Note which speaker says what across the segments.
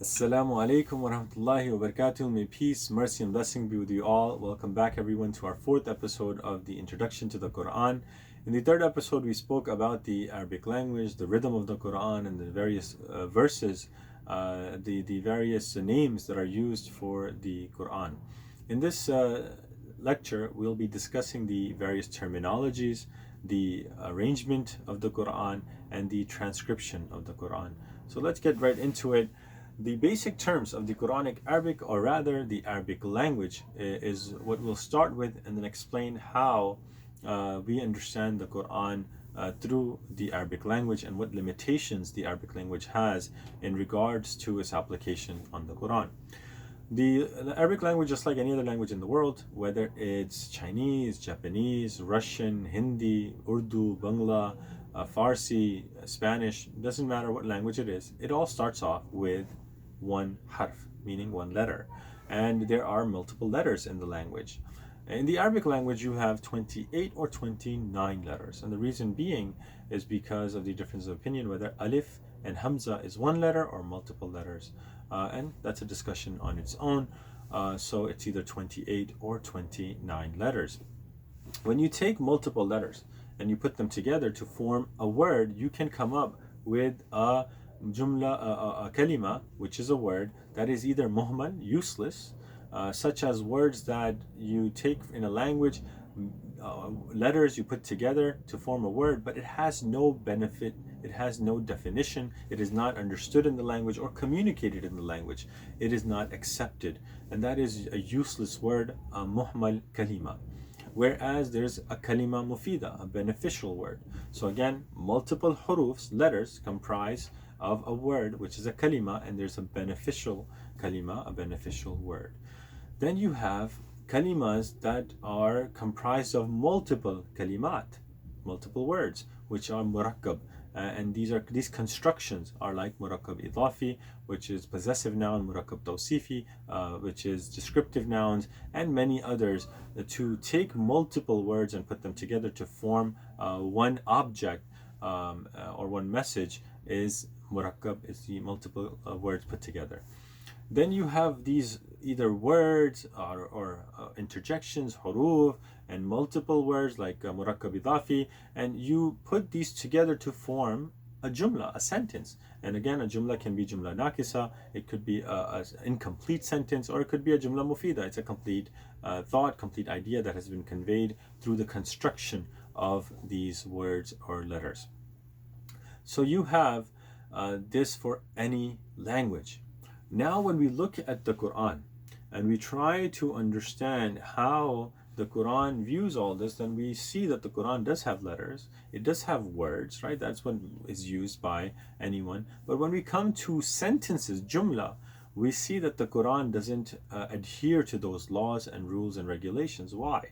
Speaker 1: Assalamu alaikum wa rahmatullahi wa barakatuh. May peace, mercy, and blessing be with you all. Welcome back, everyone, to our fourth episode of the Introduction to the Quran. In the third episode, we spoke about the Arabic language, the rhythm of the Quran, and the various verses, the various names that are used for the Quran. In this lecture, we'll be discussing the various terminologies, the arrangement of the Quran, and the transcription of the Quran. So let's get right into it. The basic terms of the Quranic Arabic, or rather the Arabic language, is what we'll start with and then explain how we understand the Quran through the Arabic language and what limitations the Arabic language has in regards to its application on the Quran. The Arabic language, just like any other language in the world, whether it's Chinese, Japanese, Russian, Hindi, Urdu, Bangla, Farsi, Spanish, doesn't matter what language it is, it all starts off with one harf, meaning one letter. And there are multiple letters in the language. In the Arabic language, you have 28 or 29 letters. And the reason being is because of the difference of opinion whether alif and hamza is one letter or multiple letters. And that's a discussion on its own. So it's either 28 or 29 letters. When you take multiple letters and you put them together to form a word, you can come up with a a kalima, which is a word that is either muhmal, useless, such as words that you take in a language, letters you put together to form a word, but it has no benefit, it has no definition, it is not understood in the language or communicated in the language, it is not accepted, and that is a useless word, a muhmal kalima. Whereas there's a kalima mufida, a beneficial word. So again, multiple hurufs, letters, comprise of a word which is a kalima, and there's a beneficial kalima, a beneficial word. Then you have kalimas that are comprised of multiple kalimat, multiple words, which are murakkab. And these constructions are like murakkab idafi, which is possessive noun, murakkab tawsifi, which is descriptive nouns, and many others, to take multiple words and put them together to form one object or one message is murakkab, is the multiple words put together. Then you have these either words or interjections, huruf, and multiple words like murakkab idafi, and you put these together to form a jumla, a sentence. And again, a jumla can be jumla nakisa, it could be an incomplete sentence, or it could be a jumla mufida. It's a complete thought, complete idea that has been conveyed through the construction of these words or letters. So you have this for any language. Now, when we look at the Quran and we try to understand how the Quran views all this, then we see that the Quran does have letters, it does have words, right? That's what is used by anyone. But when we come to sentences, jumla, we see that the Quran doesn't adhere to those laws and rules and regulations. Why?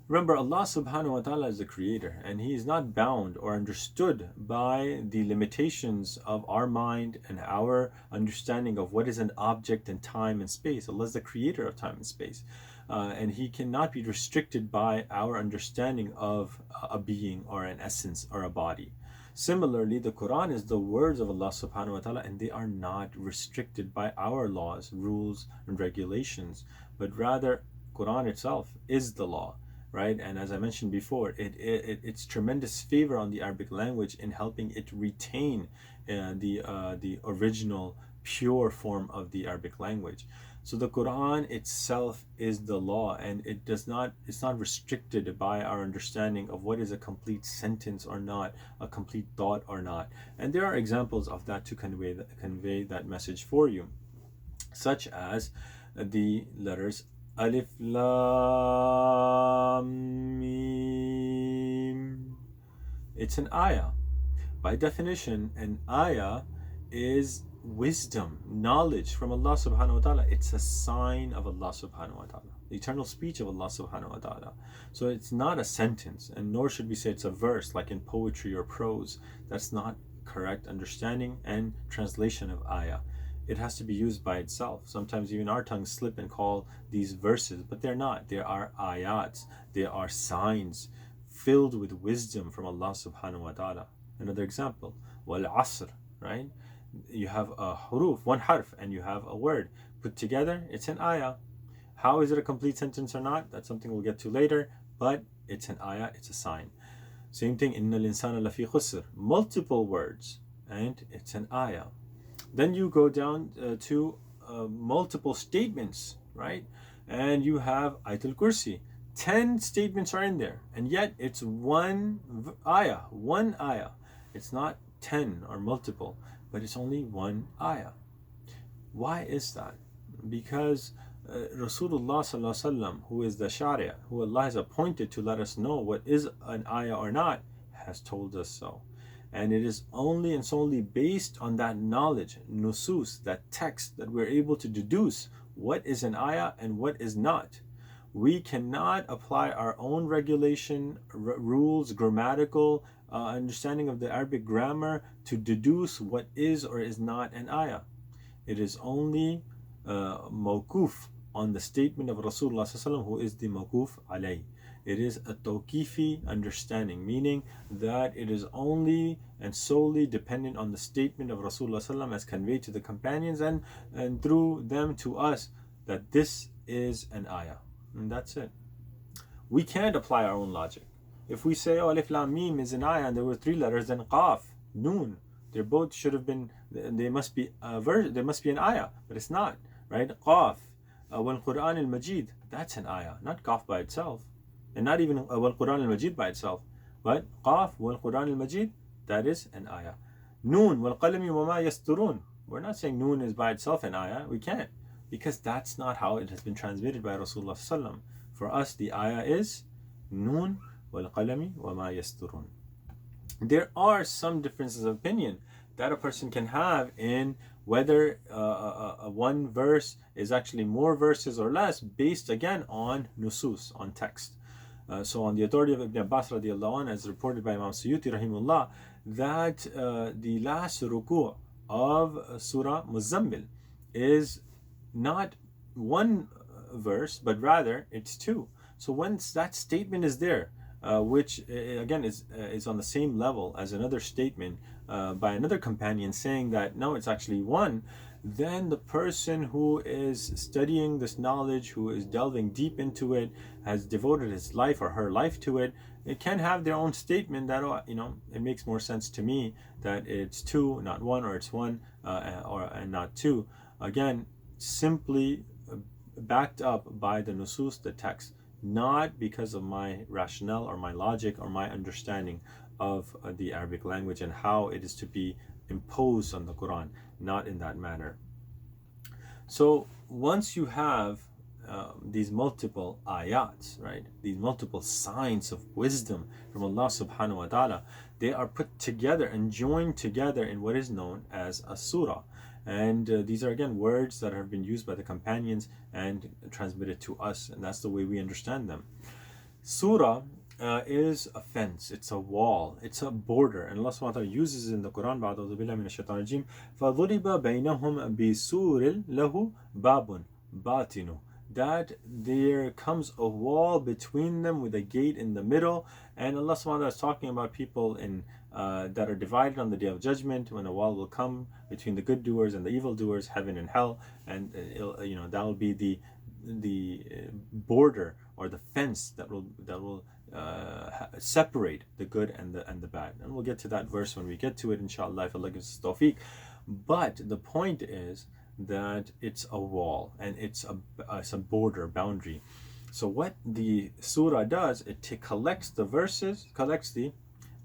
Speaker 1: Remember, Allah subhanahu wa ta'ala is the creator, and He is not bound or understood by the limitations of our mind and our understanding of what is an object in time and space. Allah is the creator of time and space, and He cannot be restricted by our understanding of a being or an essence or a body. Similarly, the Quran is the words of Allah subhanahu wa ta'ala, and they are not restricted by our laws, rules, and regulations, but rather Quran itself is the law. Right, and as I mentioned before, it's tremendous favor on the Arabic language in helping it retain the original pure form of the Arabic language. So the Quran itself is the law, and it's not restricted by our understanding of what is a complete sentence or not, a complete thought or not. And there are examples of that to convey that message for you, such as the letters Alif Lam Mim. It's an ayah. By definition, an ayah is wisdom, knowledge from Allah subhanahu wa ta'ala. It's a sign of Allah subhanahu wa ta'ala, the eternal speech of Allah subhanahu wa ta'ala. So it's not a sentence, and nor should we say it's a verse like in poetry or prose. That's not correct understanding and translation of ayah. It has to be used by itself. Sometimes even our tongues slip and call these verses, but they're not. They are ayats. They are signs filled with wisdom from Allah subhanahu wa ta'ala. Another example, wal asr, right? You have a huruf, one harf, and you have a word. Put together, it's an ayah. How is it a complete sentence or not? That's something we'll get to later, but it's an ayah, it's a sign. Same thing, إِنَّ الْإِنسَانَ لَفِي خُسْرٍ. Multiple words, and it's an ayah. Then you go down to multiple statements, right? And you have Ayatul Kursi. 10 statements are in there, and yet it's one ayah, one ayah. It's not 10 or multiple, but it's only one ayah. Why is that? Because Rasulullah sallallahu alaihi wasallam, who is the Sharia, who Allah has appointed to let us know what is an ayah or not, has told us so. And it is only and solely based on that knowledge, nusus, that text, that we're able to deduce what is an ayah and what is not. We cannot apply our own regulation, rules, grammatical understanding of the Arabic grammar to deduce what is or is not an ayah. It is only mawkuf on the statement of Rasulullah who is the mawkuf alayh. It is a tawqifi understanding, meaning that it is only and solely dependent on the statement of Rasulullah as conveyed to the companions and through them to us, that this is an ayah. And that's it. We can't apply our own logic. If we say, oh, alif lam mim is an ayah and there were 3 letters, then qaf, noon, they both should have been, they must be a verse, there must be an ayah, but it's not, right? Qaf, wal Quran al Majid, that's an ayah, not qaf by itself, and not even wal Quran al Majid by itself, but qaf wal Quran al Majid, that is an ayah. Noon wal qalami wa ma yasturun, we're not saying noon is by itself an ayah, we can't, because that's not how it has been transmitted by Rasulullah sallam. For us, the ayah is noon wal qalami wa ma yasturun. There are some differences of opinion that a person can have in whether one verse is actually more verses or less, based again on nusus, on text. So on the authority of Ibn Abbas radiallahu anh, as reported by Imam Suyuti rahimullah, that the last ruku' of Surah Muzammil is not one verse, but rather it's 2. So once that statement is there, which again is on the same level as another statement by another companion saying that no, it's actually 1, then the person who is studying this knowledge, who is delving deep into it, has devoted his life or her life to it, it can have their own statement that, oh, it makes more sense to me that it's 2, not 1, or it's 1 and not 2. Again, simply backed up by the nusus, the text, not because of my rationale or my logic or my understanding of the Arabic language and how it is to be imposed on the Quran, not in that manner. So once you have these multiple ayats, right, these multiple signs of wisdom from Allah subhanahu wa ta'ala, they are put together and joined together in what is known as a surah. And these are again words that have been used by the companions and transmitted to us, and that's the way we understand them. Surah is a fence, it's a wall, it's a border, and Allah subhanahu wa ta'ala uses in the Quran, ba'udhu billahi minash shaitanir rajim, فَضُرِبَ بَيْنَهُمْ بِسُورٍ لَهُ بَابٌ بَاطِنُ, that there comes a wall between them with a gate in the middle. And Allah subhanahu wa ta'ala is talking about people in that are divided on the day of judgment, when a wall will come between the good doers and the evil doers, heaven and hell, and that will be the border or the fence that will separate the good and the bad. And we'll get to that verse when we get to it, inshallah, if Allah gives us tawfiq. But the point is that it's a wall and it's a border, boundary. So what the surah does, it collects the verses, collects the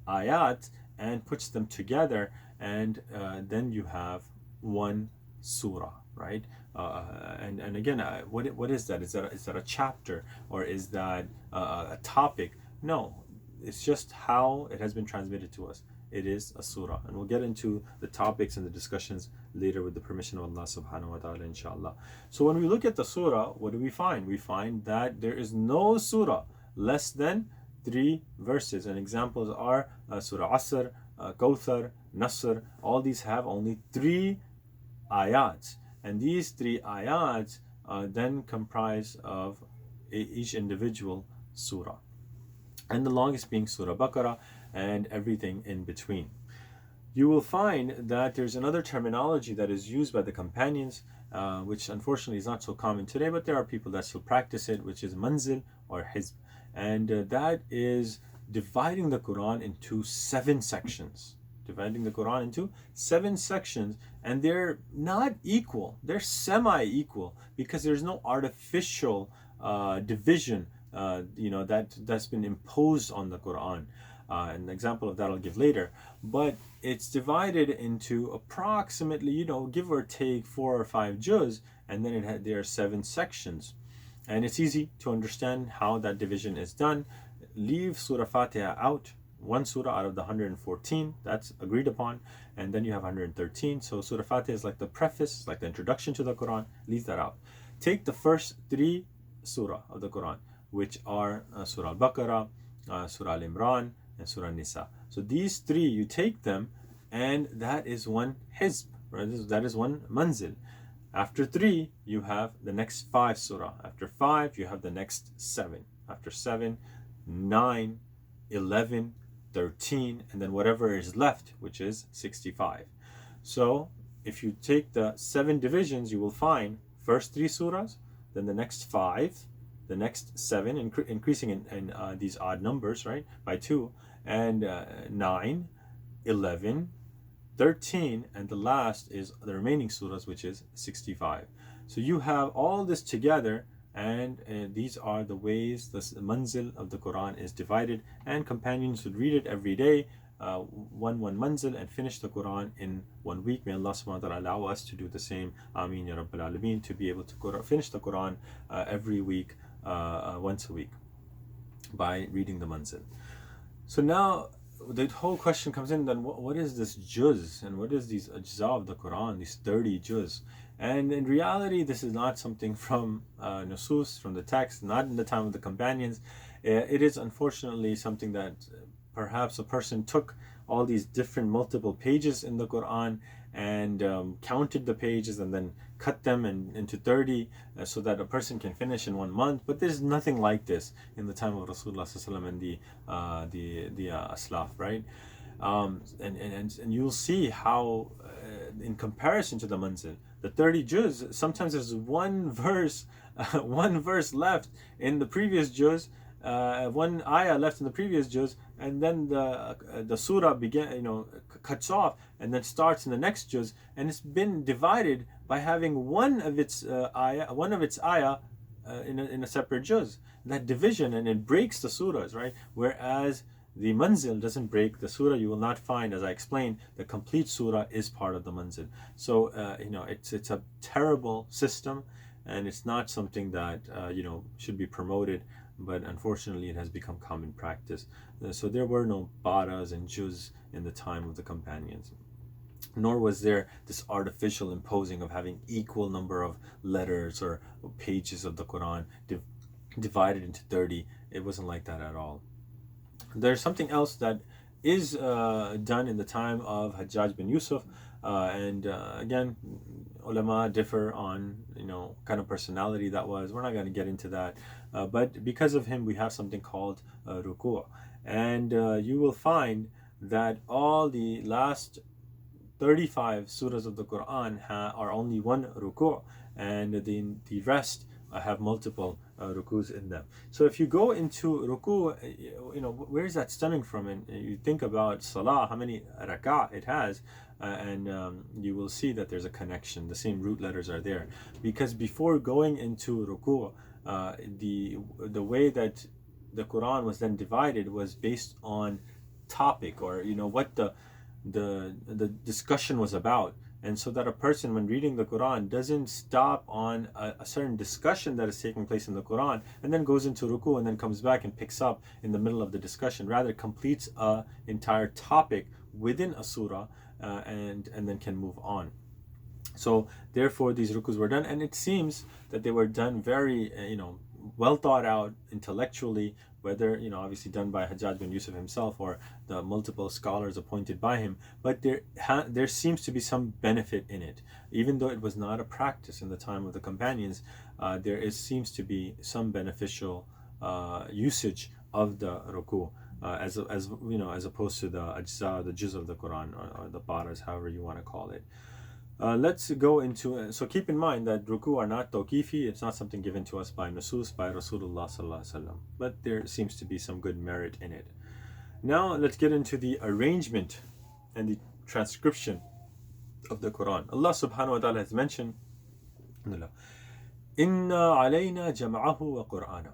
Speaker 1: ayat, and puts them together, and then you have one surah, right? And again, what is that? Is that a chapter, or is that a topic? No, it's just how it has been transmitted to us. It is a surah, and we'll get into the topics and the discussions later with the permission of Allah subhanahu wa ta'ala, inshallah. So when we look at the surah, what do we find? We find that there is no surah less than 3 verses, and examples are Surah Asr, Kawthar, Nasr. All these have only 3 ayats, and these 3 ayats then comprise of each individual surah, and the longest being Surah Baqarah, and everything in between. You will find that there's another terminology that is used by the companions, which unfortunately is not so common today, but there are people that still practice it, which is manzil or hizb. And that is dividing the Quran into 7 sections. Dividing the Quran into 7 sections, and they're not equal, they're semi equal, because there's no artificial division that's been imposed on the Quran. An example of that I'll give later, but it's divided into approximately, give or take 4 or 5 juz, and then there are 7 sections. And it's easy to understand how that division is done. Leave Surah Fatiha out, one surah out of the 114, that's agreed upon, and then you have 113. So Surah Fatiha is like the preface, like the introduction to the Quran. Leave that out. Take the first 3 surah of the Quran, which are Surah Al-Baqarah, Surah Al-Imran, and Surah Nisa. So these 3, you take them, and that is one hizb, right? That is one manzil. After 3, you have the next 5 surah. After 5, you have the next 7. After 7, 9, 11, 13, and then whatever is left, which is 65. So if you take the 7 divisions, you will find first 3 surahs, then the next 5, the next 7, increasing in these odd numbers, right, by 2, and 9, 11, 13, and the last is the remaining surahs, which is 65. So you have all this together, and these are the ways the manzil of the Quran is divided, and companions would read it every day, one manzil, and finish the Quran in 1 week. May Allah subhanahu wa ta'ala allow us to do the same. Ameen ya Rabbil Alameen, to be able to finish the Quran every week, once a week, by reading the manzil. So now the whole question comes in, then what is this juz, and what is these ajza of the Quran, these 30 juz? And in reality, this is not something from nusus, from the text, not in the time of the companions. It is unfortunately something that perhaps a person took all these different multiple pages in the Quran and counted the pages and then cut them into 30 so that a person can finish in 1 month. But there's nothing like this in the time of Rasulullah and the Aslaf, right? And you'll see how in comparison to the manzil, the 30 juz, sometimes there's one verse left in the previous juz, one ayah left in the previous juz, and then the surah cuts off and then starts in the next juz, and it's been divided by having one of its ayah in a separate juz. That division, and it breaks the surahs, right? Whereas the manzil doesn't break the surah. You will not find, as I explained, the complete surah is part of the manzil. So it's a terrible system, and it's not something that should be promoted. But unfortunately, it has become common practice. So there were no baras and juz in the time of the companions, nor was there this artificial imposing of having equal number of letters or pages of the Quran divided into 30. It wasn't like that at all. There's something else that is done in the time of Hajjaj bin Yusuf, and again, ulama differ on kind of personality that was. We're not going to get into that, but because of him, we have something called ruku', and you will find that all the last 35 surahs of the Quran are only one ruku', and the rest have multiple rukus in them. So if you go into ruku', where is that stemming from? And you think about salah, how many rak'ah it has, and you will see that there's a connection. The same root letters are there, because before going into ruku', the way that the Quran was then divided was based on topic, or what the discussion was about. And so that a person, when reading the Quran, doesn't stop on a certain discussion that is taking place in the Quran and then goes into ruku' and then comes back and picks up in the middle of the discussion. Rather, completes an entire topic within a surah and then can move on. So therefore, these rukus were done, and it seems that they were done very well thought out intellectually, whether obviously done by Hajjaj bin Yusuf himself or the multiple scholars appointed by him. But there seems to be some benefit in it, even though it was not a practice in the time of the companions. Seems to be some beneficial usage of the ruku'. as as opposed to the ajza, the juz of the Quran, or the paras, however you want to call it. Let's go into, so keep in mind that ruku are not tawqifi. It's not something given to us by nusus, by Rasulullah sallallahu alaihi wasallam, but there seems to be some good merit in it. Now let's get into the arrangement and the transcription of the Quran. Allah subhanahu wa ta'ala has mentioned, Inna alayna jam'ahu wa Qur'ana.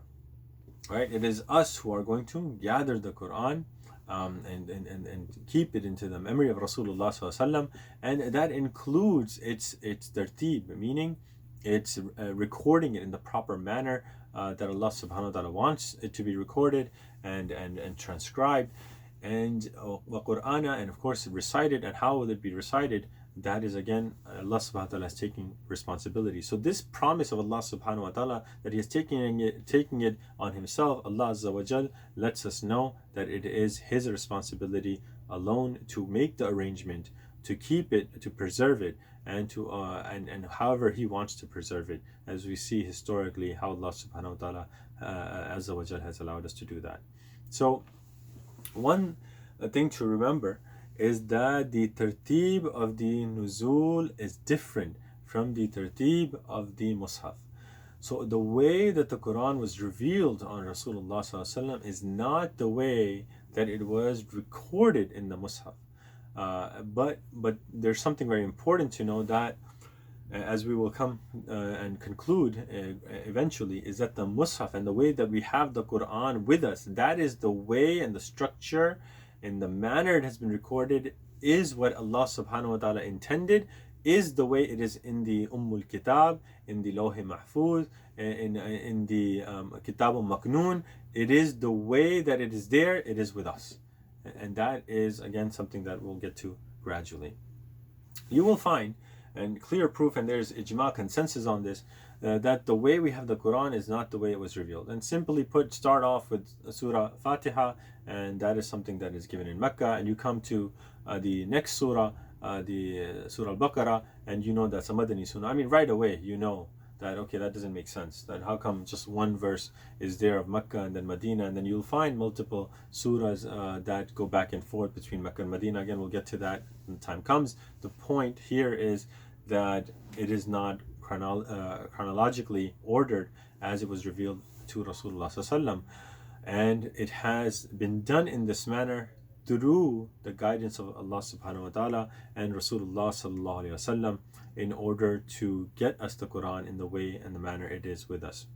Speaker 1: Right? It is us who are going to gather the Quran and keep it into the memory of Rasulullah sallallahu alaihi wasallam, and that includes its tartib, meaning it's recording it in the proper manner that Allah subhanahu wa ta'ala wants it to be recorded and transcribed, and wa Qur'ana, and of course recited. And how will it be recited? That is again Allah subhanahu wa ta'ala is taking responsibility. So this promise of Allah subhanahu wa ta'ala that He is taking it on Himself, Allah Azza wa Jal lets us know that it is His responsibility alone to make the arrangement, to keep it, to preserve it, and to and however He wants to preserve it, as we see historically how Allah subhanahu wa ta'ala Azza wa Jal has allowed us to do that. So one thing to remember is that the tartib of the nuzul is different from the tartib of the mushaf. So the way that the Quran was revealed on Rasulullah sallallahu alaihi wasallam is not the way that it was recorded in the mushaf. But there's something very important to know, that as we will come and conclude eventually, is that the mushaf and the way that we have the Quran with us, that is the way and the structure in the manner it has been recorded, is what Allah subhanahu wa ta'ala intended, is the way it is in the Ummul Kitab, in the Lawh Mahfuz, in the Kitab al-Maknoon. It is the way that it is there, it is with us. And that is again something that we'll get to gradually. You will find, and clear proof, and there's ijma, consensus on this, that the way we have the Quran is not the way it was revealed. And simply put, start off with Surah Fatiha, and that is something that is given in Mecca, and you come to the next surah, the Surah Al-Baqarah, and you know that's a Madani surah. I mean, right away you know that, okay, that doesn't make sense. That how come just one verse is there of Mecca and then Medina, and then you'll find multiple surahs that go back and forth between Mecca and Medina. Again, we'll get to that when the time comes. The point here is that it is not chronologically ordered as it was revealed to Rasulullah sallallahu alaihi wasallam, and it has been done in this manner through the guidance of Allah subhanahu wa ta'ala and Rasulullah sallallahu alaihi wasallam, in order to get us the Quran in the way and the manner it is with us.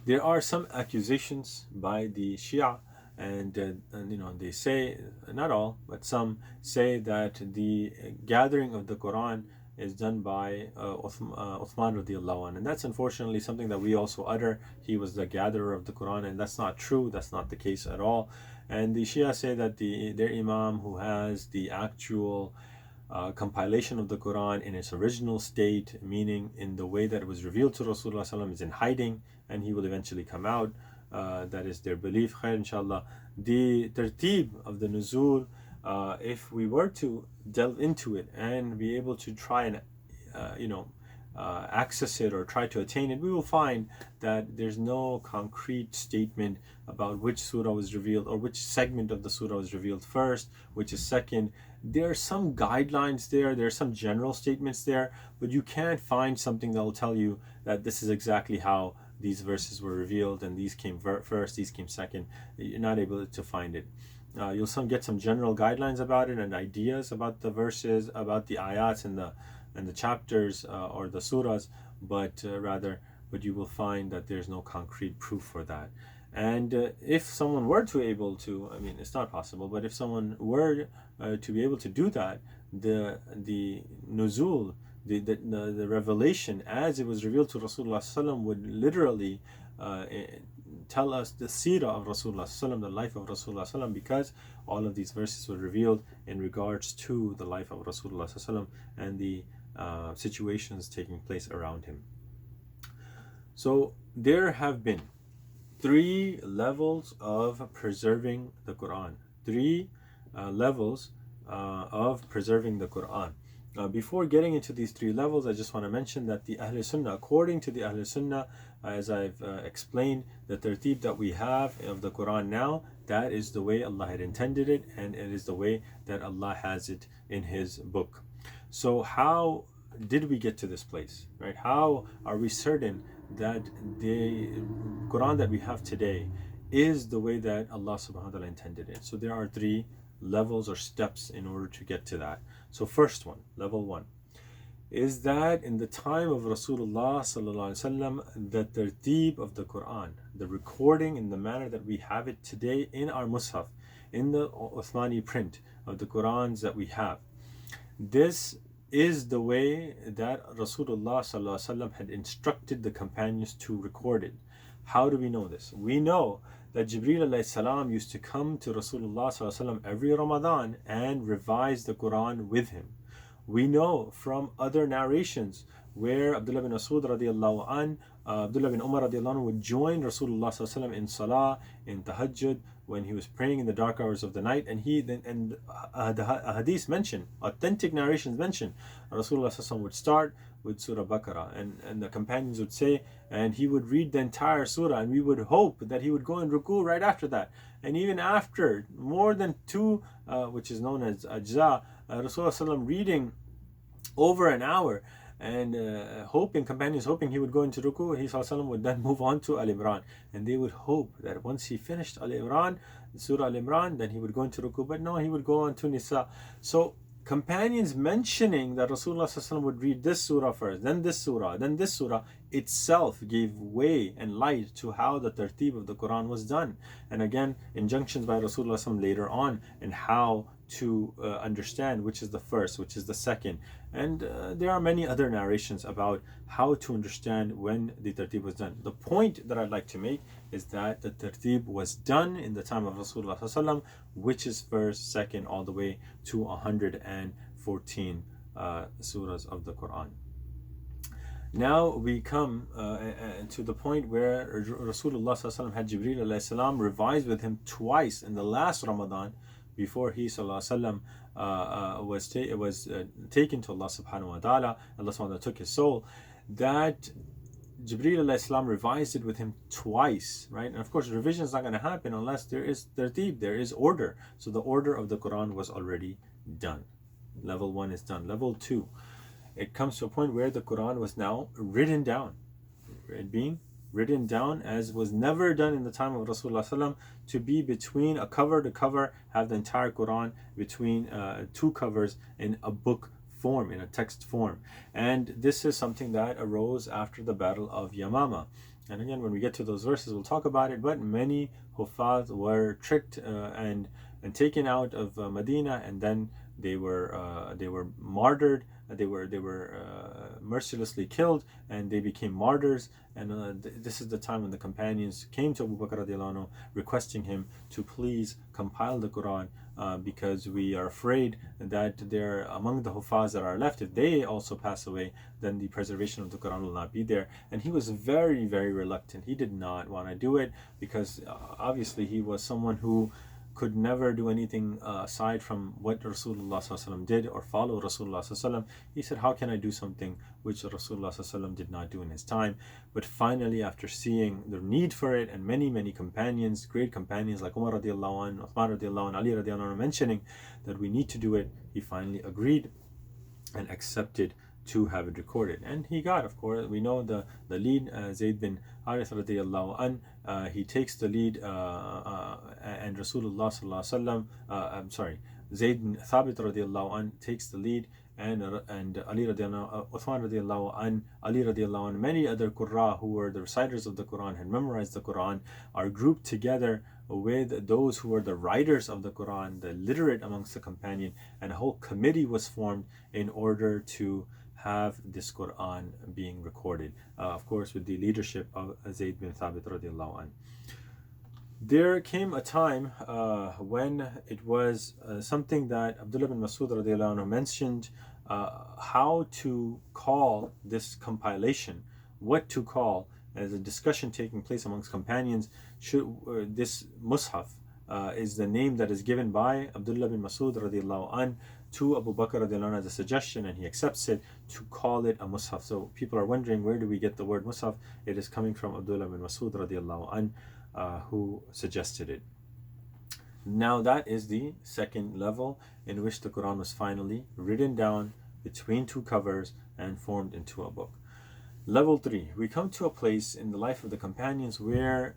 Speaker 1: There are some accusations by the Shia, and they say, not all, but some say that the gathering of the Quran is done by Uthman radiallahu anh, and that's unfortunately something that we also utter. He was the gatherer of the Quran, and that's not true. That's not the case at all. And the Shia say that their Imam, who has the actual compilation of the Quran in its original state, meaning in the way that it was revealed to Rasulullah sallallahu alaihi wasallam, is in hiding, and he will eventually come out. That is their belief. Khair, inshallah. The tartib of the nuzul, if we were to delve into it and be able to try and access it or try to attain it, we will find that there's no concrete statement about which surah was revealed or which segment of the surah was revealed first, which is second. There are some guidelines there, there are some general statements there, but you can't find something that will tell you that this is exactly how these verses were revealed and these came first, these came second. You're not able to find it. You'll get some general guidelines about it and ideas about the verses, about the ayats and the chapters or the surahs, but you will find that there's no concrete proof for that. And if someone were to able to, I mean, it's not possible, but if someone were to be able to do that, the nuzul, the revelation as it was revealed to Rasulullah sallam would literally tell us the seerah of Rasulullah sallam, the life of Rasulullah sallam, because all of these verses were revealed in regards to the life of Rasulullah sallam and the situations taking place around him. So there have been 3 levels of preserving the Quran. 3 levels of preserving the Quran. Before getting into these three levels, I just want to mention that the Ahl Sunnah, according to the Ahl Sunnah, as I've explained, the tertib that we have of the Quran now, that is the way Allah had intended it, and it is the way that Allah has it in His book. So how did we get to this place, right? How are we certain that the Quran that we have today is the way that Allah subhanahu wa ta'ala intended it? So there are three levels or steps in order to get to that. So first one, level one, is that in the time of Rasulullah sallallahu alaihi wasallam, the tertib of the Quran, the recording in the manner that we have it today in our Mus'haf, in the Uthmani print of the Qurans that we have, this is the way that Rasulullah sallallahu alaihi wasallam had instructed the companions to record it. How do we know this? We know that Jibreel alayhi salam used to come to Rasulullah sallallahu alaihi wasallam every Ramadan and revise the Quran with him. We know from other narrations where Abdullah bin Mas'ud radiallahu an, Abdullah bin Umar radiallahu an would join Rasulullah sallallahu alaihi wasallam in salah, in tahajjud, when he was praying in the dark hours of the night. And the hadith mention, authentic narrations mention, Rasulullah sallallahu alaihi wasallam would start with Surah Baqarah, and the companions would say, and he would read the entire surah, and we would hope that he would go in ruku right after that. And even after more than two, which is known as ajza, Rasulullah reading over an hour, and companions hoping he would go into ruku, he would then move on to Al-Imran, and they would hope that once he finished Al-Imran, Surah Al-Imran, then he would go into ruku, but no, he would go on to Nisa. So companions mentioning that Rasulullah would read this surah first, then this surah itself gave way and light to how the tertib of the Quran was done. And again, injunctions by Rasulullah later on and how to understand which is the first, which is the second. And there are many other narrations about how to understand when the tertib was done. The point that I'd like to make is that the tertib was done in the time of Rasulullah, which is first, second, all the way to 114 surahs of the Quran. Now we come to the point where Rasulullah had Jibreel alayhi salam revise with him twice in the last Ramadan, before he sallallahu was taken to Allah subhanahu wa ta'ala. Allah subhanahu wa ta'ala took his soul. That Jibreel alayhi salam revised it with him twice, right? And of course, revision is not going to happen unless there is tertib, there is order. So the order of the Quran was already done. Level one is done. Level two, it comes to a point where the Quran was now written down. It being written down, as was never done in the time of Rasulullah, to be between a cover to cover, have the entire Quran between two covers in a book form, in a text form. And this is something that arose after the Battle of Yamama. And again, when we get to those verses, we'll talk about it. But many Huffaz were tricked and taken out of Medina, and then they were martyred. They were mercilessly killed, and they became martyrs. And this is the time when the companions came to Abu Bakr radiallahu anhu, requesting him to please compile the Quran, because we are afraid that there among the Huffaz that are left, if they also pass away, then the preservation of the Quran will not be there. And he was very, very reluctant. He did not want to do it, because obviously he was someone who could never do anything aside from what Rasulullah did or follow Rasulullah. He said, how can I do something which Rasulullah did not do in his time? But finally, after seeing the need for it, and many, many companions, great companions like Umar radiallahu anh, Uthman radiallahu anh, Ali radiallahu anh mentioning that we need to do it, he finally agreed and accepted to have it recorded. And he got, of course, we know the lead, Zayd bin Harith radiallahu an, he takes the lead, and Rasulullah sallallahu alaihi wasallam, Zayd bin Thabit radiallahu an takes the lead, and Ali radiallahu, Uthman radiallahu an, Ali radiallahu an, many other Qurra who were the reciters of the Quran, had memorized the Quran, are grouped together with those who were the writers of the Quran, the literate amongst the companion, and a whole committee was formed in order to have this Quran being recorded, of course with the leadership of Zayd bin Thabit radiallahu anh. There came a time when it was something that Abdullah bin Mas'ud radiallahu anh mentioned, how to call this compilation, what to call, as a discussion taking place amongst companions. This Mus'haf is the name that is given by Abdullah bin Mas'ud radiallahu anh to Abu Bakr radiallahu anhu as a suggestion, and he accepts it, to call it a mushaf. So people are wondering, where do we get the word mushaf? It is coming from Abdullah bin Masud radiallahu anhu, who suggested it. Now that is the second level in which the Quran was finally written down between two covers and formed into a book. Level 3, we come to a place in the life of the companions where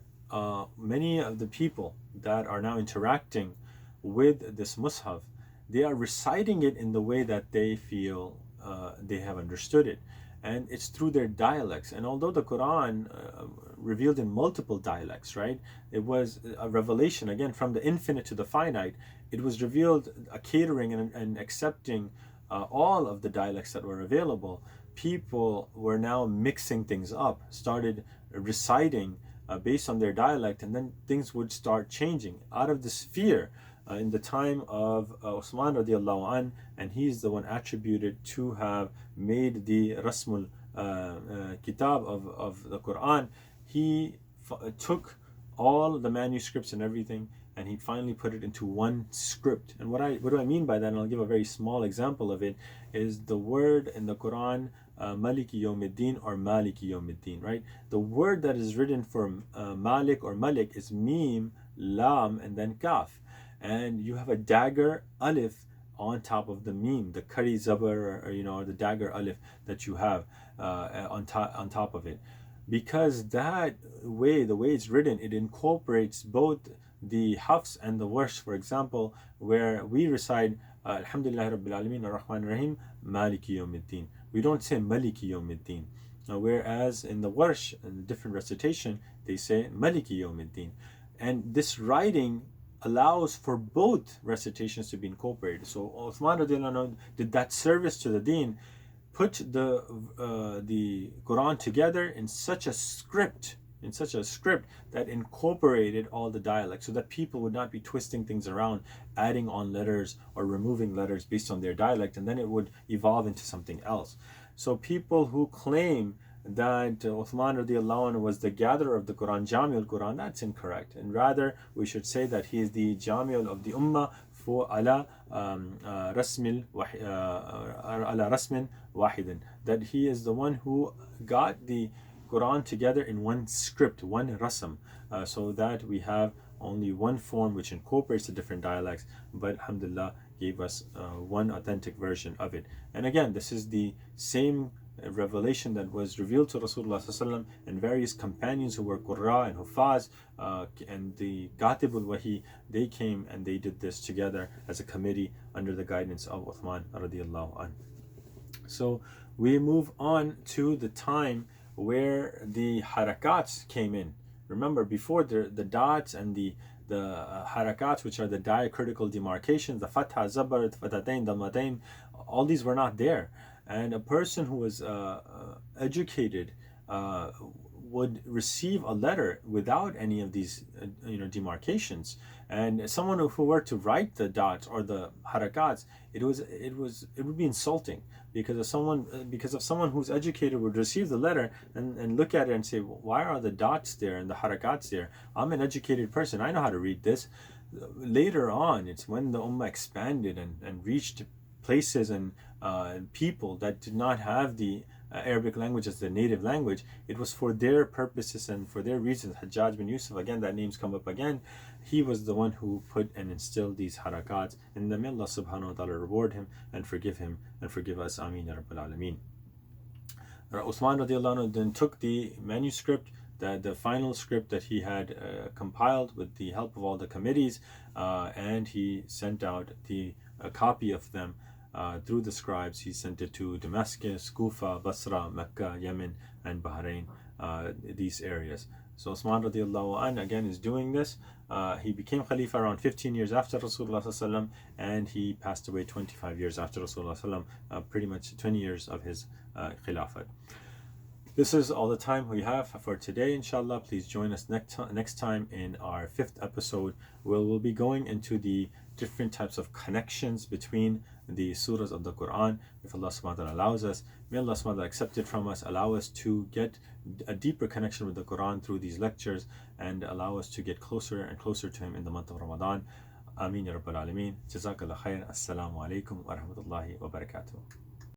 Speaker 1: many of the people that are now interacting with this mushaf, they are reciting it in the way that they feel they have understood it, and it's through their dialects. And although the Quran revealed in multiple dialects, right, it was a revelation again from the infinite to the finite. It was revealed catering and accepting all of the dialects that were available. People were now mixing things up, started reciting based on their dialect, and then things would start changing out of this fear in the time of Uthman radiallahu an, and he's the one attributed to have made the Rasmul Kitab of the Quran. He took all the manuscripts and everything, and he finally put it into one script. And what do I mean by that, and I'll give a very small example of it, is the word in the Quran, Maliki Yawmiddin or Maliki Yawmiddin, right? The word that is written for Malik or Malik is Mim, Lam, and then Kaf. And you have a dagger alif on top of the meme, the kari zabar, or the dagger alif that you have on top of it, because that way, the way it's written, it incorporates both the hafs and the warsh. For example, where we recite Alhamdulillah Rabbil Alameen Ar-Rahman Ar-Rahim Maliki Yawmiddin, we don't say Maliki Yawmiddin. Whereas in the warsh, in the different recitation, they say Maliki Yawmiddin. And this writing allows for both recitations to be incorporated. So Uthman radiallahu anhu did that service to the deen, put the Quran together in such a script that incorporated all the dialects, so that people would not be twisting things around, adding on letters or removing letters based on their dialect, and then it would evolve into something else. So people who claim that Uthman radiallahu anhu was the gatherer of the Quran, Jami'ul Quran, that's incorrect. And rather, we should say that he is the Jami'ul of the Ummah for ala rasmin wahidin. That he is the one who got the Quran together in one script, one rasam, so that we have only one form which incorporates the different dialects, but alhamdulillah gave us one authentic version of it. And again, this is the same revelation that was revealed to Rasulullah and various companions who were Qurra and Hufaz and the Katibul Wahi. They came and they did this together as a committee under the guidance of Uthman radiallahu anh. So we move on to the time where the harakats came in. Remember, before the dots and the harakats, which are the diacritical demarcations, the fatha, zabar, fatatain, damatain, all these were not there. And a person who was educated would receive a letter without any of these demarcations. And someone who were to write the dots or the harakats, it would be insulting, because of someone who's educated would receive the letter and look at it and say, why are the dots there and the harakats there? I'm an educated person, I know how to read this. Later on, it's when the ummah expanded and reached places and people that did not have the Arabic language as their native language. It was for their purposes and for their reasons. Hajjaj bin Yusuf, again, that name's come up again. He was the one who put and instilled these harakats, and may Allah subhanahu wa ta'ala reward him and forgive us. Ameen ya Rabbil Alameen. Uthman radiallahu anhu then took the manuscript, the final script that he had compiled with the help of all the committees, and he sent out a copy of them through the scribes. He sent it to Damascus, Kufa, Basra, Mecca, Yemen, and Bahrain, these areas. So Uthman radiallahu anh again is doing this. He became Khalifa around 15 years after Rasulullah sallam, and he passed away 25 years after Rasulullah sallam, pretty much 20 years of his Khilafat. This is all the time we have for today, inshallah. Please join us next time in our 5th episode, where we'll be going into the different types of connections between the surahs of the Quran, if Allah subhanahu wa ta'ala allows us. May Allah subhanahu wa ta'ala accept it from us, allow us to get a deeper connection with the Quran through these lectures, and allow us to get closer and closer to Him in the month of Ramadan. Ameen ya Rabbal Alameen. Jazakallah khair. Assalamu alaikum wa rahmatullahi wa barakatuh.